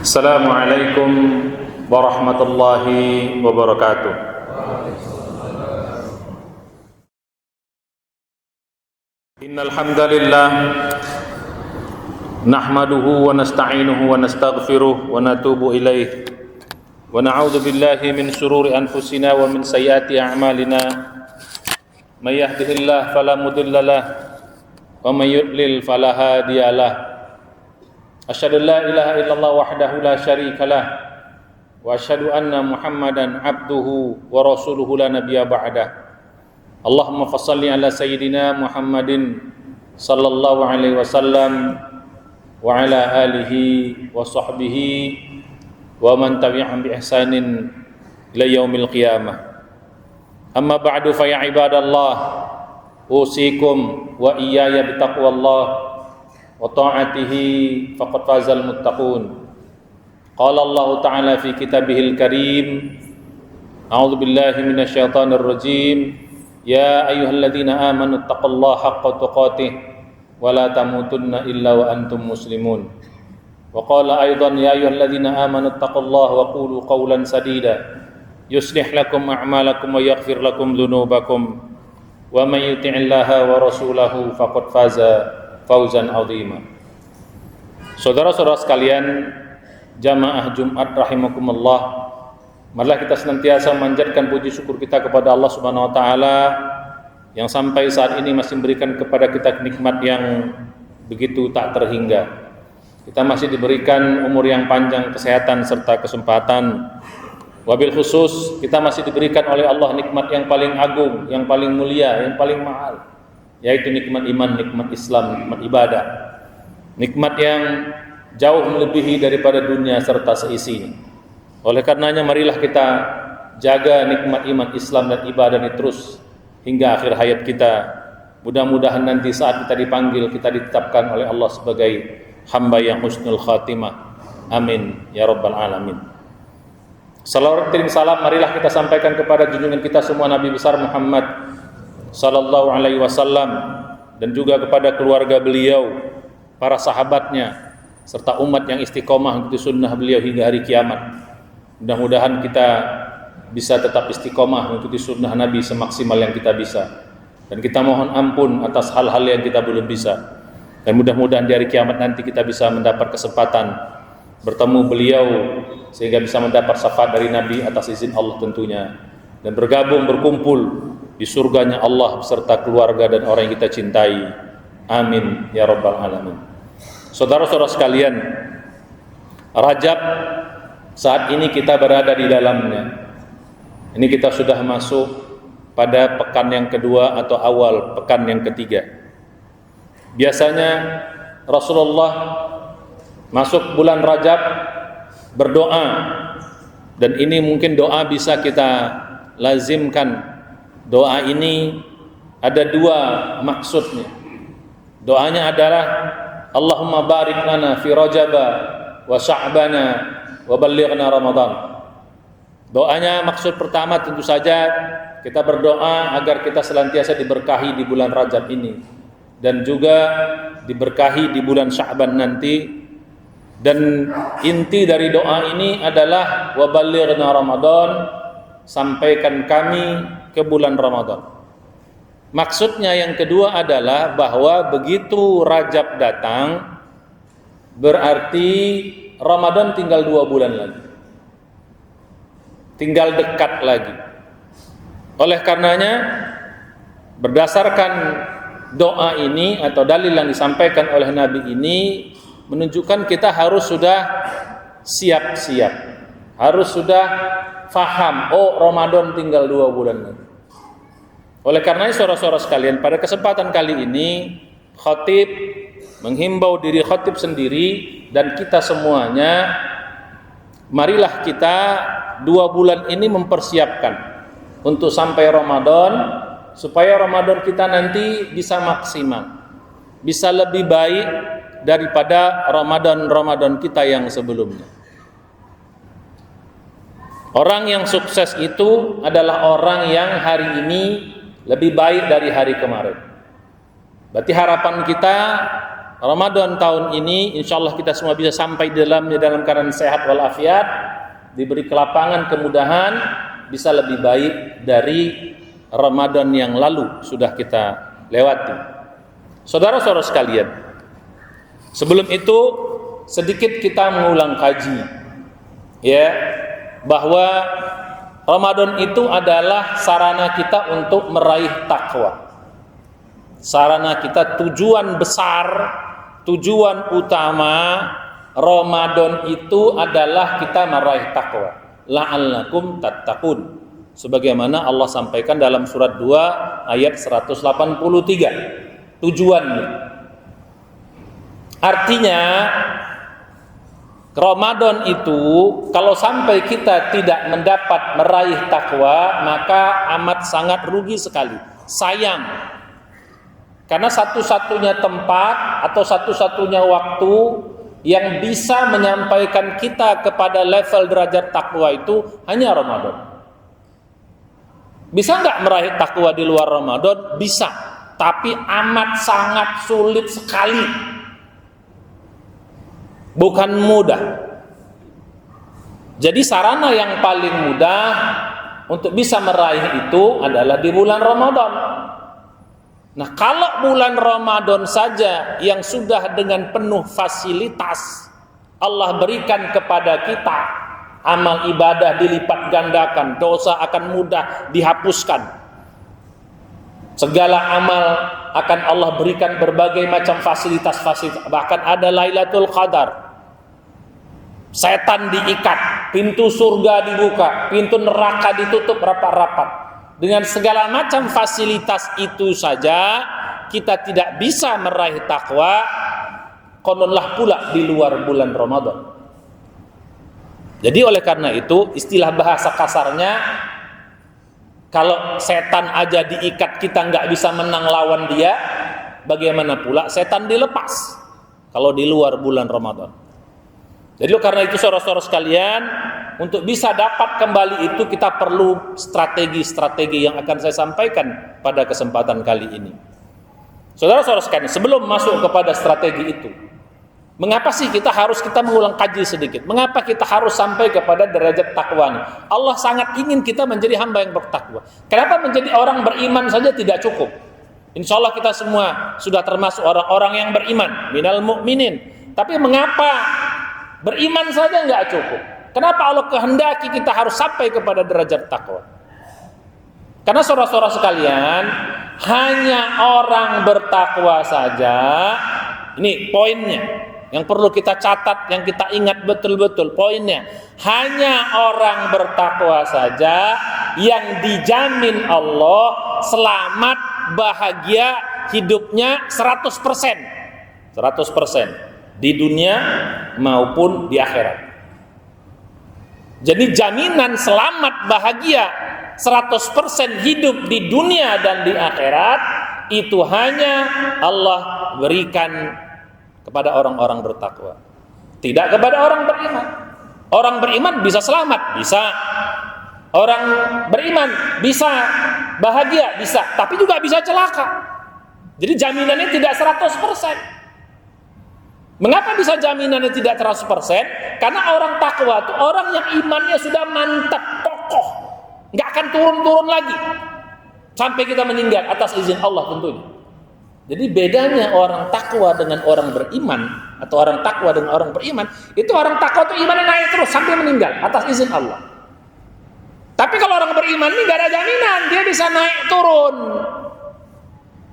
Assalamualaikum warahmatullahi wabarakatuh. Innal hamdalillah nahmaduhu wa nasta'inuhu wa nastaghfiruh wa natubu ilaih wa na'udzu billahi min shururi anfusina wa min sayyiati a'malina may yahdihillahu fala mudilla lahu wa may yudlil fala hadiyalah. Asyhadu an la ilaha illallah wahdahu la syarika lah wa asyhadu anna Muhammadan abduhu wa rasuluhu la nabiyya ba'dah. Allahumma fassalli ala sayyidina Muhammadin sallallahu alaihi wasallam wa ala alihi wa sahbihi wa man tabi'ahum bi ihsanin ila yaumil qiyamah. Amma ba'du fa ya ibadallah, usikum wa iyaya bi taqwallah wa ta'atihi faqad fazal muttaqun. Qala Allah Ta'ala fi kitabihil karim, a'udzu billahi minasyaitonir rajim, ya ayyuhalladzina amanu taqullaha haqqa tuqatih wa la tamutunna illa wa antum muslimun. Wa qala aidan ya ayyuhalladzina amanu taqullaha wa qulu qawlan sadida yuslih lakum a'malakum wa yaghfir lakum dhunubakum wa may yuti'illaha wa rasulahu faqad faza fauzan azima. Saudara-saudara sekalian, jamaah Jumat rahimakumullah, marilah kita senantiasa memanjatkan puji syukur kita kepada Allah Subhanahu wa taala yang sampai saat ini masih memberikan kepada kita nikmat yang begitu tak terhingga. Kita masih diberikan umur yang panjang, kesehatan serta kesempatan. Wabil khusus kita masih diberikan oleh Allah nikmat yang paling agung, yang paling mulia, yang paling mahal, yaitu nikmat iman, nikmat Islam, nikmat ibadah, nikmat yang jauh melebihi daripada dunia serta seisinya. Oleh karenanya marilah kita jaga nikmat iman, Islam dan ibadah ini terus hingga akhir hayat kita. Mudah-mudahan nanti saat kita dipanggil, kita ditetapkan oleh Allah sebagai hamba yang husnul khatimah. Amin ya rabbal alamin. Salawat dan salam marilah kita sampaikan kepada junjungan kita semua Nabi besar Muhammad sallallahu alaihi wasallam, dan juga kepada keluarga beliau, para sahabatnya, serta umat yang istiqomah mengikuti sunnah beliau hingga hari kiamat. Mudah-mudahan kita bisa tetap istiqomah mengikuti sunnah Nabi semaksimal yang kita bisa, dan kita mohon ampun atas hal-hal yang kita belum bisa, dan mudah-mudahan di hari kiamat nanti kita bisa mendapat kesempatan bertemu beliau sehingga bisa mendapat syafaat dari Nabi atas izin Allah tentunya, dan bergabung berkumpul di surganya Allah beserta keluarga dan orang yang kita cintai. Amin ya rabbal alamin. Saudara-saudara sekalian, Rajab saat ini kita berada di dalamnya. Ini kita sudah masuk pada pekan yang kedua atau awal pekan yang ketiga. Biasanya Rasulullah masuk bulan Rajab berdoa, dan ini mungkin doa bisa kita lazimkan. Doa ini ada dua maksudnya. Doanya adalah Allahumma barik lana fi Rajaba wa Sya'bana wa ballighna Ramadan. Doanya maksud pertama tentu saja kita berdoa agar kita senantiasa diberkahi di bulan Rajab ini, dan juga diberkahi di bulan Sya'ban nanti. Dan inti dari doa ini adalah wa ballighna Ramadan, sampaikan kami ke bulan Ramadan. Maksudnya yang kedua adalah bahwa begitu Rajab datang, berarti Ramadan tinggal 2 bulan lagi, tinggal dekat lagi. Oleh karenanya, berdasarkan doa ini atau dalil yang disampaikan oleh Nabi ini menunjukkan kita harus sudah siap-siap, harus sudah faham, oh Ramadan tinggal 2 bulan lagi. Oleh karenanya saudara-saudara sekalian, pada kesempatan kali ini khatib menghimbau diri khatib sendiri dan kita semuanya, marilah kita 2 bulan ini mempersiapkan untuk sampai Ramadan, supaya Ramadan kita nanti bisa maksimal, bisa lebih baik daripada Ramadan kita yang sebelumnya. Orang yang sukses itu adalah orang yang hari ini lebih baik dari hari kemarin. Berarti harapan kita Ramadan tahun ini insyaallah kita semua bisa sampai dalam keadaan sehat walafiat, diberi kelapangan, kemudahan, bisa lebih baik dari Ramadan yang lalu sudah kita lewati. Saudara-saudara sekalian, sebelum itu sedikit kita mengulang kaji, ya, bahwa Ramadan itu adalah sarana kita untuk meraih takwa. Sarana kita, tujuan besar, tujuan utama Ramadan itu adalah kita meraih takwa. La'allakum tattaqun. Sebagaimana Allah sampaikan dalam surat 2 ayat 183. Tujuannya. Artinya Ramadan itu kalau sampai kita tidak mendapat meraih takwa, maka amat sangat rugi sekali. Sayang. Karena satu-satunya tempat atau satu-satunya waktu yang bisa menyampaikan kita kepada level derajat takwa itu hanya Ramadan. Bisa nggak meraih takwa di luar Ramadan? Bisa, tapi amat sangat sulit sekali. Bukan mudah. Jadi sarana yang paling mudah untuk bisa meraih itu adalah di bulan Ramadan. Nah, kalau bulan Ramadan saja yang sudah dengan penuh fasilitas Allah berikan kepada kita, amal ibadah dilipat gandakan, dosa akan mudah dihapuskan. Segala amal akan Allah berikan berbagai macam fasilitas-fasilitas, bahkan ada Lailatul Qadar. Setan diikat, pintu surga dibuka, pintu neraka ditutup rapat-rapat. Dengan segala macam fasilitas itu saja kita tidak bisa meraih takwa, kononlah pula di luar bulan Ramadan. Jadi oleh karena itu istilah bahasa kasarnya, kalau setan aja diikat kita nggak bisa menang lawan dia, bagaimana pula setan dilepas kalau di luar bulan Ramadan. Jadi karena itu saudara-saudara sekalian, untuk bisa dapat kembali itu kita perlu strategi-strategi yang akan saya sampaikan pada kesempatan kali ini. Saudara-saudara sekalian, sebelum masuk kepada strategi itu, mengapa sih kita mengulang kaji sedikit? Mengapa kita harus sampai kepada derajat takwa ini? Allah sangat ingin kita menjadi hamba yang bertakwa. Kenapa menjadi orang beriman saja tidak cukup? Insya Allah kita semua sudah termasuk orang-orang yang beriman, minal mu'minin. Tapi mengapa beriman saja nggak cukup? Kenapa Allah kehendaki kita harus sampai kepada derajat takwa? Karena saudara-saudara sekalian, hanya orang bertakwa saja, ini poinnya, yang perlu kita catat, yang kita ingat betul-betul poinnya. Hanya orang bertakwa saja yang dijamin Allah selamat, bahagia, hidupnya 100%. 100% di dunia maupun di akhirat. Jadi jaminan selamat, bahagia, 100% hidup di dunia dan di akhirat itu hanya Allah berikan kepada orang-orang bertakwa, tidak kepada orang beriman. Orang beriman bisa selamat, bisa. Orang beriman bisa bahagia, bisa, tapi juga bisa celaka. Jadi jaminannya tidak 100%. Mengapa bisa jaminannya tidak 100%? Karena orang takwa itu orang yang imannya sudah mantap, kokoh, nggak akan turun-turun lagi sampai kita meninggal atas izin Allah tentunya. Jadi bedanya orang takwa dengan orang beriman, atau orang takwa dengan orang beriman, itu orang takwa itu imannya naik terus sampai meninggal atas izin Allah. Tapi kalau orang beriman ini nggak ada jaminan dia bisa naik turun.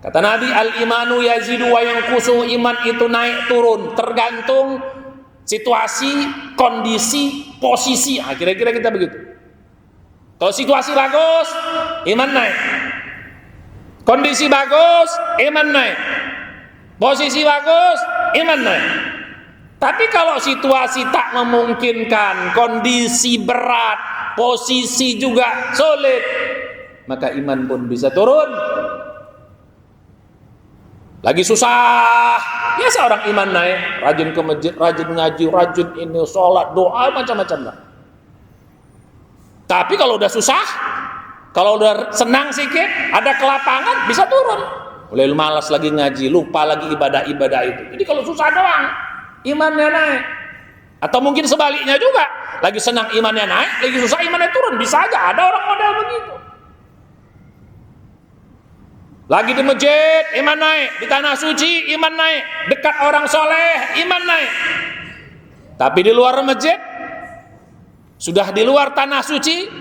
Kata Nabi, al-imanu yazidu wa yanqusu, iman itu naik turun tergantung situasi, kondisi, posisi. Kira-kira kita begitu. Kalau situasi bagus, iman naik. Kondisi bagus, iman naik. Posisi bagus, iman naik. Tapi kalau situasi tak memungkinkan, kondisi berat, posisi juga sulit, maka iman pun bisa turun. Lagi susah, ya seorang iman naik, rajin ke masjid, rajin ngaji, rajin ini, sholat, doa, macam-macam lah. Tapi kalau udah susah, kalau udah senang sedikit, ada kelapangan, bisa turun. mulai malas lagi ngaji, lupa lagi ibadah-ibadah itu. Jadi kalau susah doang, imannya naik. Atau mungkin sebaliknya juga, lagi senang imannya naik, lagi susah imannya turun. Bisa aja ada orang model begitu. Lagi di masjid, iman naik. Di tanah suci, iman naik. Dekat orang soleh, iman naik. Tapi di luar masjid, sudah di luar tanah suci,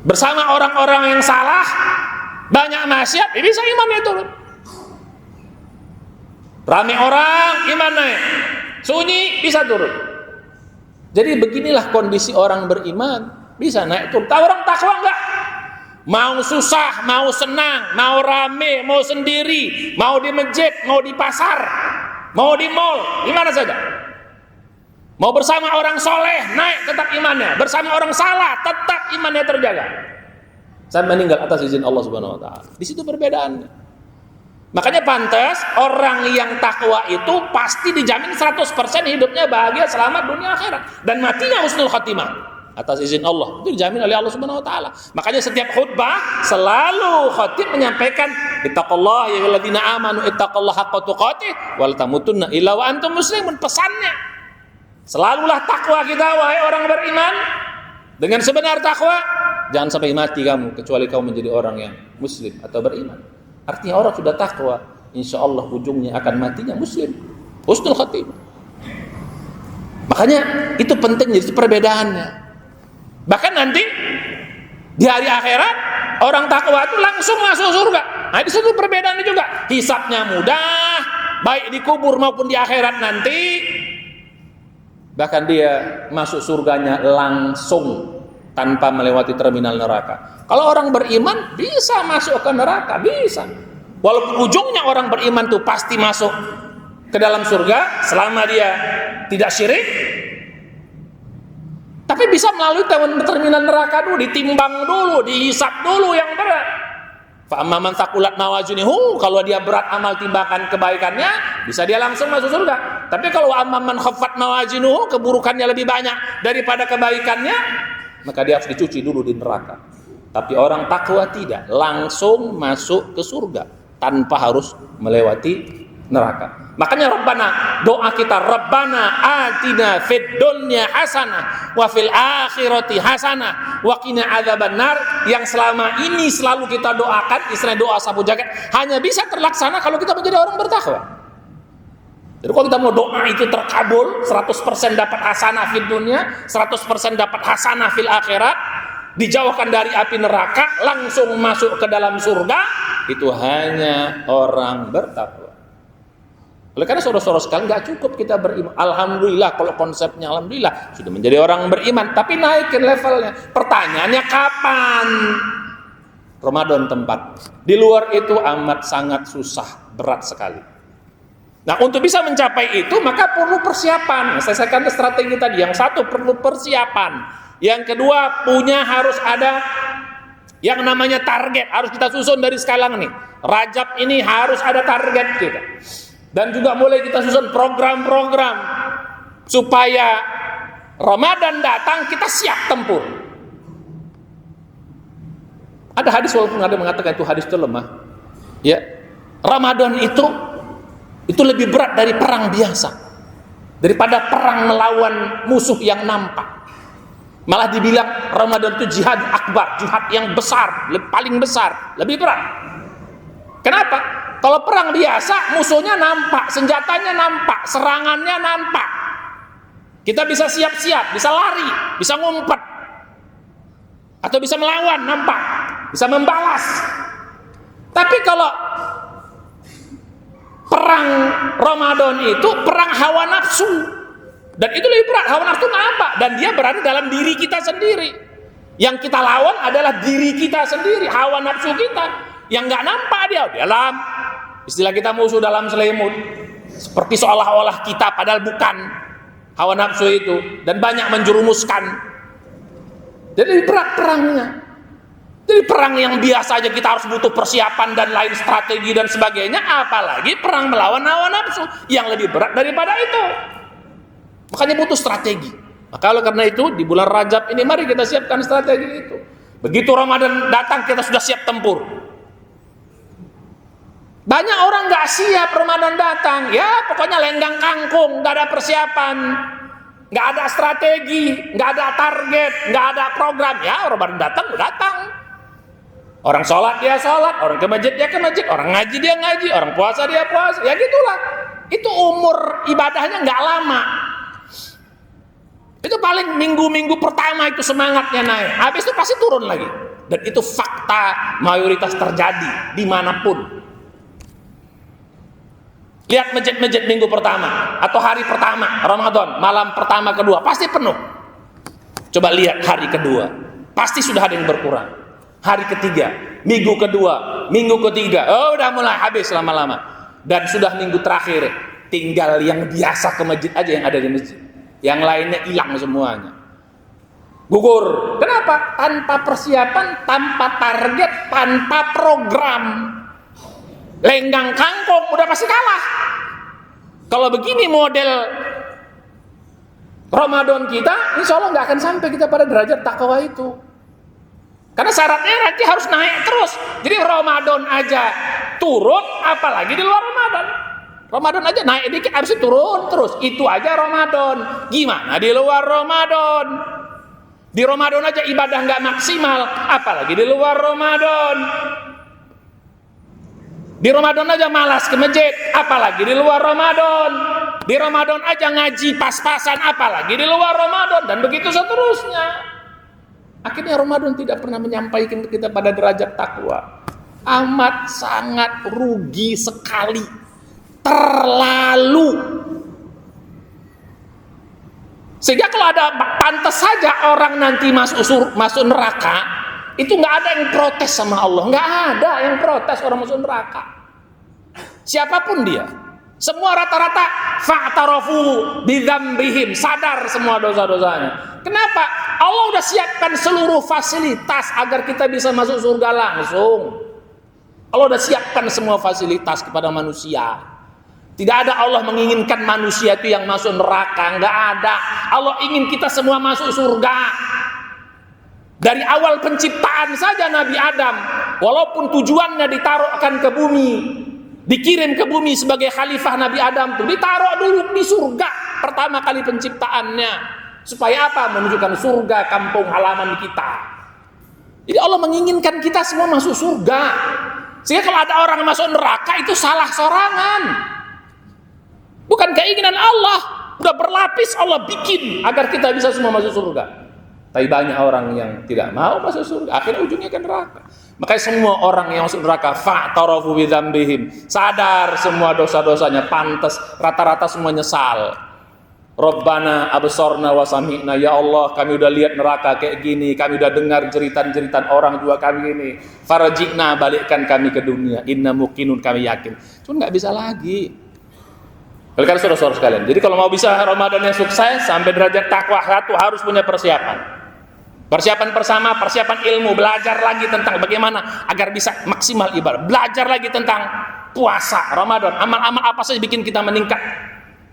bersama orang-orang yang salah, banyak maksiat, bisa imannya turun. Rame orang, iman naik. Sunyi, bisa turun. Jadi beginilah kondisi orang beriman, bisa naik turun. Tahu orang takwa enggak? Mau susah, mau senang, mau rame, mau sendiri, mau di masjid, mau di pasar, mau di mall, di mana saja. Mau bersama orang soleh, naik tetap imannya. Bersama orang salah, tetap imannya terjaga. Saya meninggal atas izin Allah Subhanahu Wa Taala. Di situ perbedaannya. Makanya pantas orang yang takwa itu pasti dijamin 100% hidupnya bahagia, selamat dunia akhirat, dan matinya husnul khatimah. Atas izin Allah, itu dijamin oleh Allah Subhanahu Wa Taala. Makanya setiap khutbah selalu khatib menyampaikan ittaqullah ya ayyuhalladzina amanu ittaqullaha haqqa tuqatih wa la tamutunna illa wa antum muslimun. Pesannya selalulah takwa kita wahai orang beriman. Dengan sebenar takwa, jangan sampai mati kamu kecuali kamu menjadi orang yang muslim atau beriman. Artinya orang sudah takwa, insya Allah ujungnya akan matinya muslim, husnul khatimah. Makanya itu penting, jadi perbedaannya. Bahkan nanti di hari akhirat orang takwa itu langsung masuk surga. Nah, di situ perbedaannya juga. Hisabnya mudah, baik di kubur maupun di akhirat nanti. Bahkan dia masuk surganya langsung tanpa melewati terminal neraka. Kalau orang beriman bisa masuk ke neraka, bisa. Walaupun ujungnya orang beriman tuh pasti masuk ke dalam surga selama dia tidak syirik. Tapi bisa melalui terminal neraka dulu, ditimbang dulu, dihisap dulu yang berat. Fa amman thaqulat mawazinuhu, kalau dia berat amal timbangan kebaikannya, bisa dia langsung masuk surga. Tapi kalau amman khaffat mawazinuhu, keburukannya lebih banyak daripada kebaikannya, maka dia harus dicuci dulu di neraka. Tapi orang takwa tidak, langsung masuk ke surga tanpa harus melewati neraka. Makanya Rabbana, doa kita Rabbana atina fid dunya hasanah wa fil akhirati hasanah wa qina adzabannar, yang selama ini selalu kita doakan, istilah doa sapu jagat, hanya bisa terlaksana kalau kita menjadi orang bertakwa. Jadi kalau kita mau doa itu terkabul, 100% dapat hasanah fid dunya, 100% dapat hasanah fil akhirat, dijauhkan dari api neraka, langsung masuk ke dalam surga, itu hanya orang bertakwa. Oleh karena saudara-saudara sekalian, nggak cukup kita beriman. Alhamdulillah, kalau konsepnya alhamdulillah sudah menjadi orang beriman, tapi naikin levelnya. Pertanyaannya kapan? Ramadan tempat. Di luar itu amat sangat susah, berat sekali. Nah, untuk bisa mencapai itu maka perlu persiapan. Nah, saya katakan strategi tadi. Yang satu perlu persiapan. Yang kedua harus ada yang namanya target. Harus kita susun dari sekarang nih. Rajab ini harus ada target kita. Dan juga mulai kita susun program-program supaya Ramadan datang kita siap tempur. Ada hadis, walaupun ada mengatakan itu hadis itu lemah. Ya, Ramadan itu lebih berat dari perang biasa, daripada perang melawan musuh yang nampak. Malah dibilang Ramadan itu jihad akbar, jihad yang besar, paling besar, lebih berat. Kenapa? Kalau perang biasa, musuhnya nampak, senjatanya nampak, serangannya nampak. Kita bisa siap-siap, bisa lari, bisa ngumpet, atau bisa melawan, nampak, bisa membalas. Tapi kalau perang Ramadan itu perang hawa nafsu, dan itu lebih berat. Hawa nafsu nampak, dan dia berada dalam diri kita sendiri. Yang kita lawan adalah diri kita sendiri, hawa nafsu kita. Yang nggak nampak dia dalam, istilah kita musuh dalam selimut, seperti seolah-olah kita, padahal bukan hawa nafsu itu, dan banyak menjerumuskan. Jadi berat perangnya. Jadi perang yang biasa aja kita harus butuh persiapan dan lain strategi dan sebagainya, apalagi perang melawan hawa nafsu yang lebih berat daripada itu. Makanya butuh strategi. Maka karena itu di bulan Rajab ini mari kita siapkan strategi itu. Begitu Ramadan datang kita sudah siap tempur. Banyak orang nggak siap Ramadan datang, ya pokoknya lenggang kangkung, nggak ada persiapan, nggak ada strategi, nggak ada target, nggak ada program. Ya Ramadan datang. Orang sholat dia sholat, orang ke masjid dia ke masjid, orang ngaji dia ngaji, orang puasa dia puasa. Ya gitulah. Itu umur ibadahnya nggak lama. Itu paling minggu-minggu pertama itu semangatnya naik, habis itu pasti turun lagi. Dan itu fakta mayoritas terjadi dimanapun. Lihat masjid-masjid minggu pertama atau hari pertama Ramadan, malam pertama kedua pasti penuh. Coba lihat hari kedua, pasti sudah ada yang berkurang. Hari ketiga, minggu kedua, minggu ketiga, oh udah mulai habis lama-lama. Dan sudah minggu terakhir, tinggal yang biasa ke masjid aja yang ada di masjid. Yang lainnya hilang semuanya. Gugur. Kenapa? Tanpa persiapan, tanpa target, tanpa program. Lenggang kangkung udah pasti kalah. Kalau begini model Ramadan kita, insya Allah nggak akan sampai kita pada derajat takwa itu. Karena syaratnya nanti harus naik terus. Jadi Ramadan aja turun, apalagi di luar Ramadan. Ramadan aja naik dikit, habis itu turun terus. Itu aja Ramadan. Gimana di luar Ramadan? Di Ramadan aja ibadah nggak maksimal, apalagi di luar Ramadan. Di Ramadan aja malas ke masjid, apalagi di luar Ramadan. Di Ramadan aja ngaji pas-pasan, apalagi di luar Ramadan. Dan begitu seterusnya. Akhirnya Ramadan tidak pernah menyampaikan kita pada derajat takwa. Amat sangat rugi sekali. Terlalu. Sehingga kalau ada pantas saja orang nanti masuk neraka, itu nggak ada yang protes sama Allah, nggak ada yang protes orang masuk neraka. Siapapun dia, semua rata-rata fa'tarafu bidzambihim, sadar semua dosa-dosanya. Kenapa? Allah udah siapkan seluruh fasilitas agar kita bisa masuk surga langsung. Allah udah siapkan semua fasilitas kepada manusia. Tidak ada Allah menginginkan manusia itu yang masuk neraka, nggak ada. Allah ingin kita semua masuk surga. Dari awal penciptaan saja Nabi Adam, walaupun tujuannya ditaruhkan ke bumi, dikirim ke bumi sebagai khalifah Nabi Adam, tuh ditaruh dulu di surga pertama kali penciptaannya. Supaya apa? Menunjukkan surga kampung halaman kita. Jadi Allah menginginkan kita semua masuk surga. Sehingga kalau ada orang masuk neraka itu salah sorangan. Bukan keinginan Allah. Udah berlapis Allah bikin agar kita bisa semua masuk surga. Tapi banyak orang yang tidak mau masuk surga, akhirnya ujungnya ke neraka. Makanya semua orang yang masuk neraka fa'tarafu bidzambihim, sadar semua dosa-dosanya, pantas, rata-rata semua nyesal. Rabbana absorna wa sami'na, ya Allah kami udah lihat neraka kayak gini, kami udah dengar jeritan-jeritan orang juga kami ini. Farji'na, balikkan kami ke dunia, inna muqinun, kami yakin. Cuma nggak bisa lagi. Oleh karena saudara-saudara sekalian, jadi kalau mau bisa Ramadan yang sukses sampai derajat takwa satu harus punya persiapan. Persiapan bersama, persiapan ilmu, belajar lagi tentang bagaimana agar bisa maksimal ibadah. Belajar lagi tentang puasa Ramadan, amal-amal apa saja bikin kita meningkat,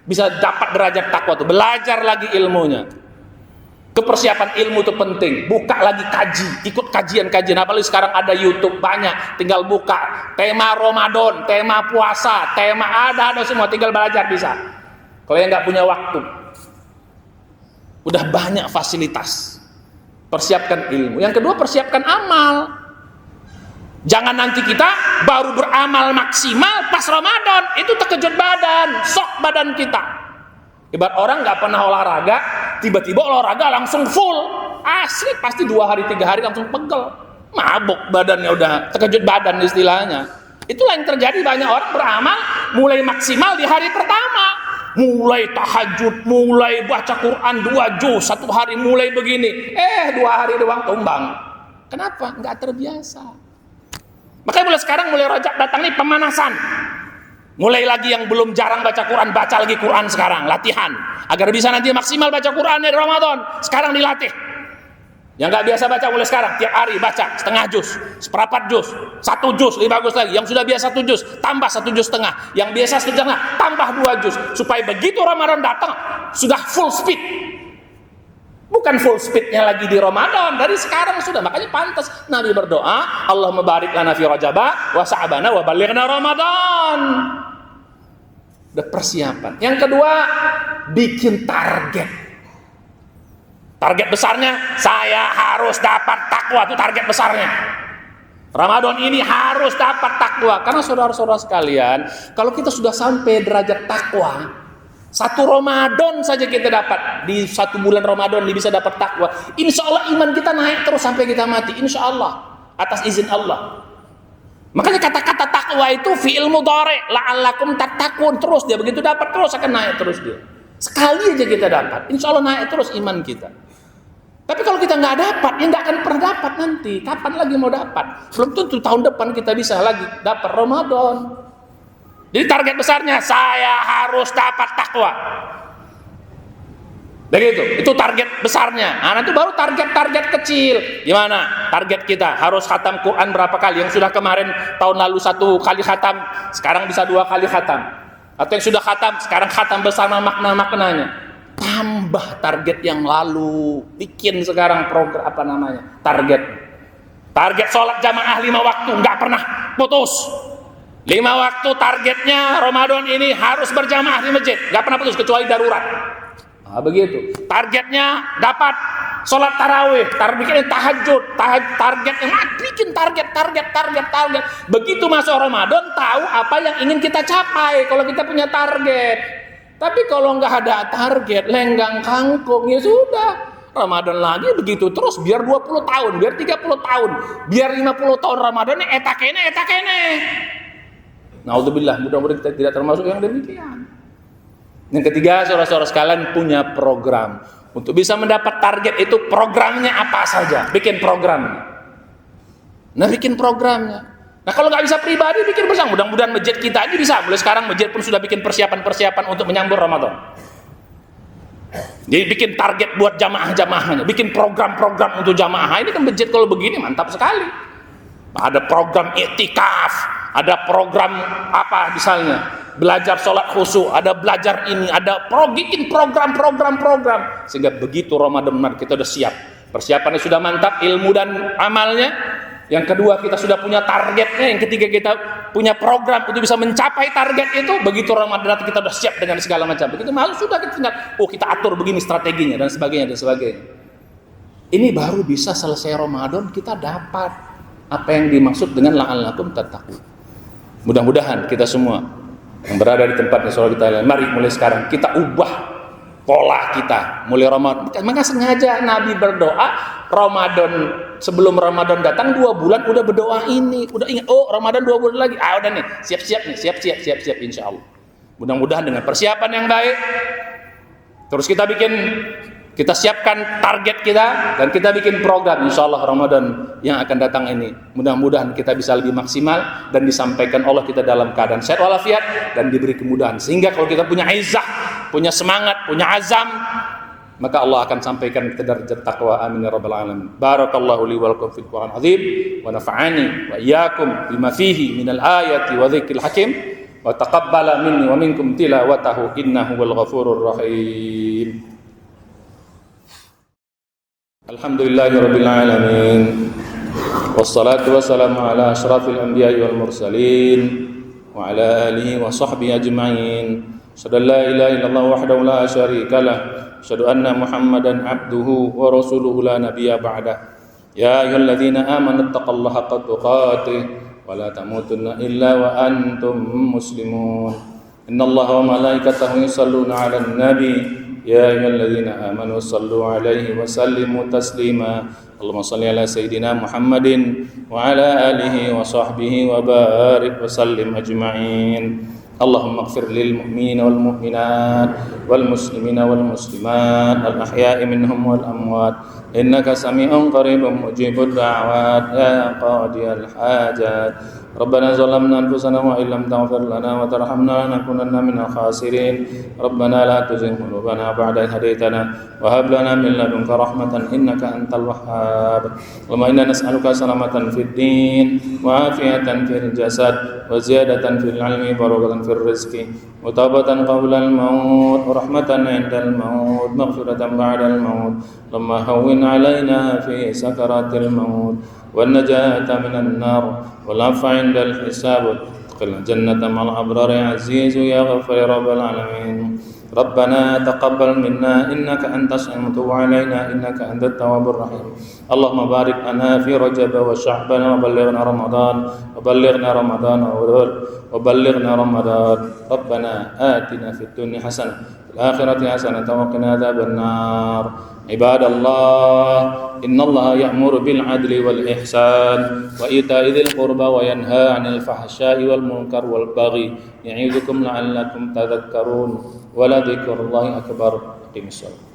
bisa dapat derajat takwa itu. Belajar lagi ilmunya. Kepersiapan ilmu itu penting. Buka lagi kaji, ikut kajian-kajian. Apalagi sekarang ada YouTube banyak, tinggal buka tema Ramadan, tema puasa, tema ada semua, tinggal belajar bisa. Kalau yang nggak punya waktu, udah banyak fasilitas. Persiapkan ilmu. Yang kedua, persiapkan amal. Jangan nanti kita baru beramal maksimal pas Ramadan, itu terkejut badan, sok badan kita. Ibarat orang nggak pernah olahraga, tiba-tiba olahraga langsung full, asli pasti 2 hari 3 hari langsung pegel, mabuk badannya, udah terkejut badan istilahnya. Itulah yang terjadi, banyak orang beramal mulai maksimal di hari pertama, mulai tahajud, mulai baca Quran 2 juz 1 hari, mulai begini, 2 hari doang tumbang. Kenapa? Nggak terbiasa. Makanya mulai sekarang, mulai Rajab datang nih pemanasan. Mulai lagi yang belum jarang baca Quran, baca lagi Quran sekarang, latihan agar bisa nanti maksimal baca Quran di Ramadan. Sekarang dilatih. Yang nggak biasa baca mulai sekarang, tiap hari baca setengah juz, seperempat juz, 1 juz, lebih bagus lagi. Yang sudah biasa 1 juz, tambah 1 juz setengah. Yang biasa 1 juz setengah, tambah 2 juz. Supaya begitu Ramadan datang, sudah full speed. Bukan full speednya lagi di Ramadan, dari sekarang sudah. Makanya pantas Nabi berdoa, Allahumma barik lana fi Rajaba wa Sa'bana wa balighna Ramadan. Udah persiapan. Yang kedua, bikin target. Target besarnya, saya harus dapat takwa, itu target besarnya. Ramadan ini harus dapat takwa. Karena saudara-saudara sekalian, kalau kita sudah sampai derajat takwa, satu Ramadan saja kita dapat, di satu bulan Ramadan bisa dapat takwa, insya Allah iman kita naik terus sampai kita mati, insya Allah, atas izin Allah. Makanya kata-kata takwa itu fi'il mudhari', la'allakum tattaqun, terus dia begitu dapat terus akan naik terus dia. Sekali aja kita dapat, insya Allah naik terus iman kita. Tapi kalau kita nggak dapat, ya nggak akan pernah dapat nanti. Kapan lagi mau dapat? Belum tentu tahun depan kita bisa lagi dapat Ramadan. Jadi target besarnya, saya harus dapat takwa. Begitu, itu target besarnya. Nah, nanti baru target-target kecil. Gimana? Target kita harus khatam Quran berapa kali? Yang sudah kemarin tahun lalu 1 kali khatam, sekarang bisa 2 kali khatam. Atau yang sudah khatam, sekarang khatam bersama makna-maknanya. Tambah target yang lalu, bikin sekarang program target sholat jamaah 5 waktu, nggak pernah putus. 5 waktu targetnya Ramadan ini harus berjamaah di masjid, nggak pernah putus kecuali darurat. Nah, begitu. Targetnya dapat sholat tarawih, bikin tahajud, target yang bikin target. Begitu masuk Ramadan, tahu apa yang ingin kita capai kalau kita punya target. Tapi kalau nggak ada target, lenggang kangkung, ya sudah. Ramadan lagi begitu terus, biar 20 tahun, biar 30 tahun, biar 50 tahun Ramadan ini etakene. Naudzubillah, mudah-mudahan kita tidak termasuk yang demikian. Yang ketiga, saudara-saudara sekalian, punya program. Untuk bisa mendapat target itu programnya apa saja, bikin programnya. Nah kalau nggak bisa pribadi, bikin bersama. Mudah-mudahan masjid kita ini bisa. Mulai sekarang masjid pun sudah bikin persiapan untuk menyambut Ramadan. Jadi bikin target buat jamaah-jamaahnya, bikin program-program untuk jamaah. Ini kan masjid kalau begini mantap sekali. Ada program iktikaf, ada program apa misalnya, belajar sholat khusyuk, ada belajar ini, ada bikin program, sehingga begitu Ramadan kita sudah siap, persiapannya sudah mantap, ilmu dan amalnya. Yang kedua, kita sudah punya targetnya. Yang ketiga, kita punya program untuk bisa mencapai target itu. Begitu Ramadan kita sudah siap dengan segala macam. Begitu malu sudah kita tinggal, kita atur begini strateginya dan sebagainya. Ini baru bisa selesai Ramadan kita dapat apa yang dimaksud dengan la'allakum tattaqun. Mudah-mudahan kita semua yang berada di tempatnya saudara kita, mari mulai sekarang kita ubah pola kita mulai Ramadan. Maka sengaja Nabi berdoa Ramadan, sebelum Ramadan datang 2 bulan udah berdoa ini, udah ingat Ramadan 2 bulan lagi, udah nih siap insyaallah. Mudah-mudahan dengan persiapan yang baik, terus kita siapkan target kita dan kita bikin program, insyaallah Ramadan yang akan datang ini mudah-mudahan kita bisa lebih maksimal dan disampaikan Allah kita dalam keadaan sehat walafiat dan diberi kemudahan, sehingga kalau kita punya izzah, punya semangat, punya azam, maka Allah akan sampaikan ke derajat taqwa. Amin ya rabbal alamin. Barakallahu li wa lakum fil Qur'an azim wa nafa'ani wa iyyakum bima fihi minal ayati wa dzikril hakim wa taqabbala minni wa minkum tilawatahu innahu wal ghafurur rahim. Alhamdulillahi rabbil alamin. Wassalatu wassalamu ala asyrafil anbiya'i wal mursalin wa ala alihi wa sahbihi ajma'in. Asyhadu an la ilaha illallah wahdahu la syarika lah. Asyhadu anna Muhammadan abduhu wa rasuluhu la nabiyya ba'dah. Ya ayyuhalladzina amanu taqullaha haqqa tuqatih wa la tamutunna illa wa antum muslimun. Innallaha wa malaikatahu yusholluna 'alan nabi. Ya ayyuhalladzina amanu shallu 'alaihi wa sallimu taslima. Allahumma shalli ala sayidina Muhammadin wa ala alihi wa sahbihi wa barik wa sallim ajma'in. Allahumma ighfir lil mu'minina wal mu'minat wal muslimina wal muslimat al ahya'i minhum wal amwat إنك سميع قريب مجيب الدعوات يا قاضي الحاجات ربنا ظلمنا أنفسنا وإن لم تغفر لنا وترحمنا لنكونن من الخاسرين ربنا لا تزغ قلوبنا بعد إذ هديتنا وهب لنا من لدنك رحمة إنك أنت الوهاب اللهم إنا نسألك سلامة في الدين وعافية في الجسد وزيادة في العلم وبركة في الرزق وتوبة قبل الموت ورحمة عند الموت مغفرة بعد الموت اللهم هون علينا في سكرات الموت والنجاة من النار والعفو عند الحساب ادخلنا الجنة مع الأبرار يا عزيز يا غفور يا رب العالمين ربنا تقبل منا إنك أنت السميع وتب علينا إنك أنت التواب الرحيم اللهم بارك لنا في رجب وشعبان وبلغنا رمضان ربنا آتنا في الدنيا حسنة في الآخرة حسنة وقنا عذاب النار عباد الله إن الله يأمر بالعدل والإحسان وإيتاء ذي القربى وينهى عن الفحشاء والمنكر والبغي يعظكم لعلكم تذكرون ولذكر الله أكبر. أقم الصلاة.